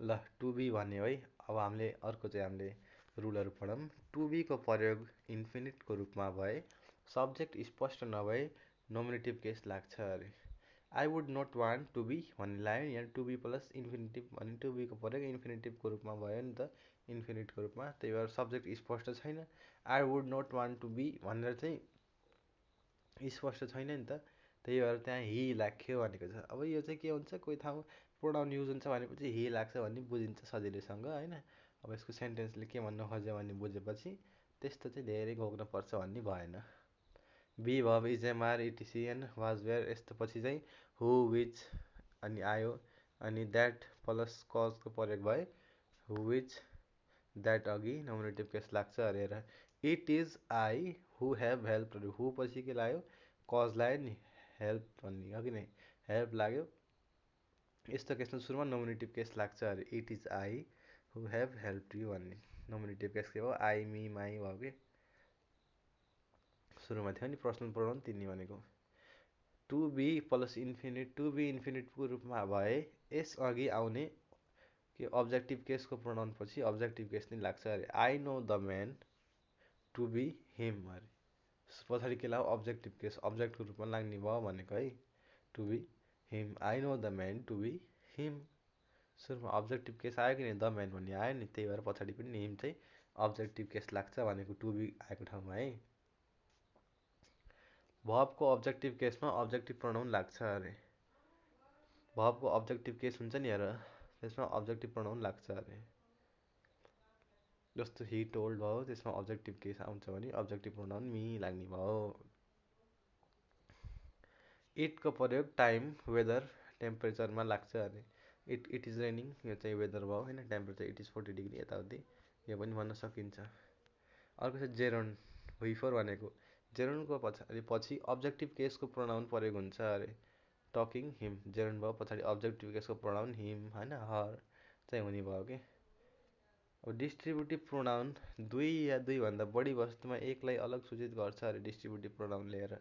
ल to be भन्यो है। अब हामीले अर्को चाहिँ हामीले रुलहरू पढौँ। टु बीको प्रयोग इन्फिनिटको रूपमा भए सब्जेक्ट स्पष्ट नभए नोमिनेटिभ केस लाग्छ अरे। I would not want to be भन्ने लाग्यो नि, यहाँ टु बी प्लस इन्फिनिटिभ भने टु बीको प्रयोग इन्फिनिटिभको रूपमा भयो नि त, इन्फिनिटको रूपमा, त्यही भएर सब्जेक्ट स्पष्ट छैन। I would not want to be भनेर चाहिँ स्पष्ट छैन नि त, त्यही भएर त्यहाँ हि लाग्यो भनेको छ। अब यो चाहिँ के हुन्छ, कोही ठाउँ प्रोनाउन युज हुन्छ भनेपछि हि लाग्छ भन्ने बुझिन्छ सजिलैसँग होइन। अब यसको सेन्टेन्सले के भन्नु खोज्यो भन्ने बुझेपछि त्यस्तो चाहिँ धेरै घोक्नुपर्छ भन्ने भएन। बी भब इजएमआर इटिसी एन्ड वाज वेयर, यस्तो पछि चाहिँ हु विच अनि आयो, अनि द्याट प्लस कजको प्रयोग भए हु विच द्याट अघि नोमिनेटिभ केस लाग्छ अरे। र it is I who have help, who पछि के लाग्यो, कज लाग्यो नि, हेल्प भन्ने अघि नै हेल्प लाग्यो, यस्तो केसमा सुरुमा नोमिनेटिभ केस लाग्छ अरे। It is I who have help you भन्ने नोमिनेटिभ केस के हो, आई मी माई भयो कि सुरुमा थियो नि पर्सनल प्रोनाउन तिनी भनेको। To be plus infinitive, to be इन्फिनिटको रूपमा भए यसअघि आउने के अब्जेक्टिभ केसको प्रोनाउन पछि अब्जेक्टिभ केस नै लाग्छ अरे। I know the man to be him अरे, पछाडि के लाग्यो अब्जेक्टिभ केस, अब्जेक्टको रूपमा लाग्ने भयो भनेको है, to be him. I know the man to be him, सुरुमा अब्जेक्टिभ केस आयो कि नि, द म्यान भन्ने आयो नि, त्यही भएर पछाडि पनि हिम चाहिँ अब्जेक्टिभ केस लाग्छ भनेको टु बी आएको ठाउँमा है। भबको अब्जेक्टिभ केसमा अब्जेक्टिभ प्रोनाउन लाग्छ अरे। भबको अब्जेक्टिभ केस हुन्छ नि हेर, त्यसमा अब्जेक्टिभ प्रोनाउन लाग्छ अरे। जस्तो हि टोल्ड भयो, त्यसमा अब्जेक्टिभ केस आउँछ भने अब्जेक्टिभ प्रोनाउन मी लाग्ने भयो। इटको प्रयोग टाइम, वेदर, टेम्परेचरमा लाग्छ अरे। इट इज रेनिङ, यो चाहिँ वेदर भयो होइन, टेम्परेचर इट इज 40 डिग्री यताउति, यो पनि भन्न सकिन्छ। अर्को चाहिँ जेरोन, हुइफोर भनेको जेरोनको पछि अब्जेक्टिभ केसको प्रोनाउन प्रयोग हुन्छ अरे। टकिङ हिम, जेरोन भयो पछाडि अब्जेक्टिभ केसको प्रोनाउन हिम होइन, हर चाहिँ हुने भयो कि। अब डिस्ट्रिब्युटिभ प्रोनाउन दुई या दुईभन्दा बढी वस्तुमा एकलाई अलग सूचित गर्छ अरे डिस्ट्रिब्युटिभ प्रोनाउन लिएर।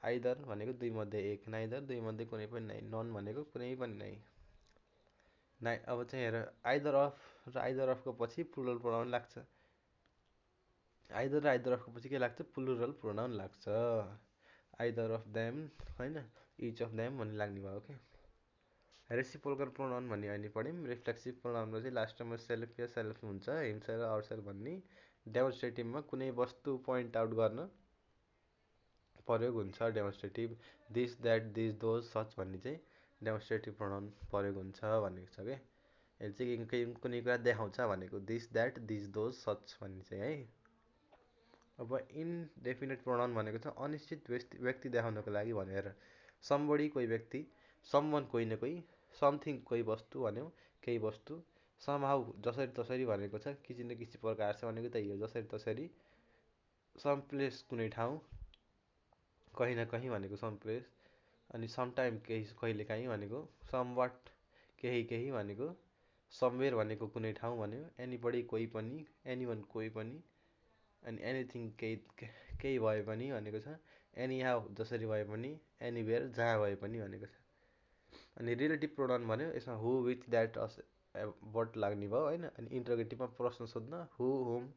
आइदर भनेको दुई मध्ये एक, नाइदर दुई मध्ये कुनै पनि नै, नन भनेको कुनै पनि नै। अब चाहिँ हेर, आइदर अफ र आइदर अफको पछि प्लुरल प्रोनाउन लाग्छ। आइदर र आइदर अफको पछि के लाग्छ, प्लुरल प्रोनाउन लाग्छ। आइदर अफ देम होइन, इच अफ देम भन्ने लाग्ने भयो कि। रेसिप्रोकल प्रोनाउन भन्ने अहिले पढ्यौँ। रिफ्लेक्सिभ प्रोनाउनमा चाहिँ लास्टमा सेल्फ या सेल्फ हुन्छ, हिमसेल्फ र आउटसेल्फ भन्ने। डेमोन्स्ट्रेटिभमा कुनै वस्तु पोइन्ट आउट गर्न प्रयोग हुन्छ demonstrative. This that this those such भन्ने चाहिँ डेमोन्स्ट्रेटिभ प्रोनाउन प्रयोग हुन्छ भनेको छ क्या। यसले चाहिँ कुनै कुरा देखाउँछ भनेको, this that this those such भन्ने चाहिँ है। अब इनडेफिनेट प्रोनाउन भनेको चाहिँ अनिश्चित व्यक्ति देखाउनको लागि भनेर। समबडी कोही व्यक्ति, समवन कोही न कोही, समथिङ कोही वस्तु भन्यो, केही वस्तु, समहाउ जसरी तसरी भनेको छ, किसी न किसी प्रकार छ भनेको त्यही हो, जसरी तसरी। सम प्लेस कुनै ठाउँ, कहीँ न कहीँ भनेको सम प्लेस, अनि समटाइम केही कहिलेकाहीँ भनेको, समवाट केही केही भनेको, समवेयर भनेको कुनै ठाउँ भन्यो, एनीबडी कोही पनि, एनीवन कोही पनि, अनि एनिथिङ केही भए पनि भनेको छ, एनीहाउ जसरी भए पनि, एनीवेयर जहाँ भए पनि भनेको छ। अनि रिलेटिभ प्रोनाउन भन्यो, यसमा हु विथ द्याट बट लाग्ने भयो होइन। अनि इन्टरोगेटिभमा प्रश्न सोध्न हु हुम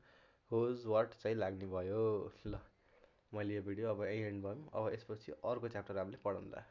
हुज वाट चाहिँ लाग्ने भयो। ल मैले यो भिडियो अब यही एन्ड भयौँ। अब यसपछि अर्को च्याप्टर हामीले पढौँला।